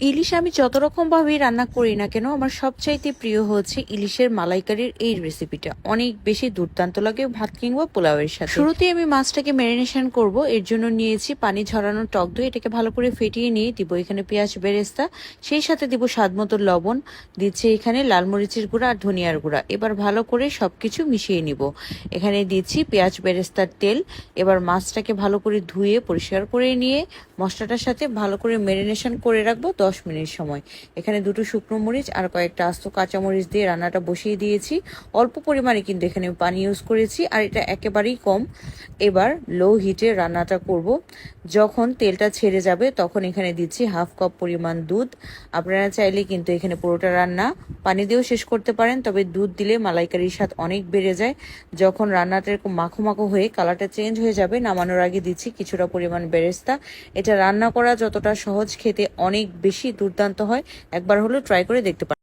ইলিশ আমি যত রকম ভাবেই রান্না করি না কেন আমার সবচাইতে প্রিয় হচ্ছে ইলিশের মালাইকারির এই রেসিপিটা। অনেক বেশি দুর্দান্ত লাগে ভাত কিংবা পোলাওয়ের সাথে। শুরুতেই আমি মাছটাকে ম্যারিনেশন করব, এর জন্য নিয়েছি পানি ঝরানো টক দই। এটাকে ভালো করে ফেটিয়ে নিয়ে দিব এখানে পেঁয়াজ বেরেস্তা, সেই সাথে দিব স্বাদ মতো লবণ, দিচ্ছে এখানে লাল মরিচের গুঁড়া আর ধনিয়ার গুঁড়া। এবার ভালো করে সবকিছু মিশিয়ে নিব। এখানে দিচ্ছি পেঁয়াজ বেরেস্তার তেল। এবার মাছটাকে ভালো করে ধুয়ে পরিষ্কার করে নিয়ে মশলাটার সাথে ভালো করে ম্যারিনেশন করে রাখবো 10 মিনিট সময়। এখানে দুটো শুকনো মরিচ আর কয়েকটা আস্ত কাঁচামরিচ দিয়ে রান্নাটা বসিয়ে দিয়েছি। অল্প পরিমাণে কিন্তু এখানে পানি ইউজ করেছি, আর এটা একেবারেই কম। এবার লো হিটে রান্নাটা করব। যখন তেলটা ছেড়ে যাবে তখন এখানে দিচ্ছি হাফ কাপ পরিমাণ দুধ। আপনারা চাইলে কিন্তু এখানে পুরোটা রান্না পানি দিয়েও শেষ করতে পারেন, তবে দুধ দিলে মালাইকারির স্বাদ অনেক বেড়ে যায়। যখন রান্নাটা এরকম মাখো মাখো হয়ে কালারটা চেঞ্জ হয়ে যাবে, নামানোর আগে দিচ্ছি কিছুটা পরিমাণ বেরেস্তা। এটা রান্না করা যতটা সহজ, খেতে অনেক বেশি দুর্দান্ত হয়। একবার হলেও ট্রাই করে দেখতে পারেন।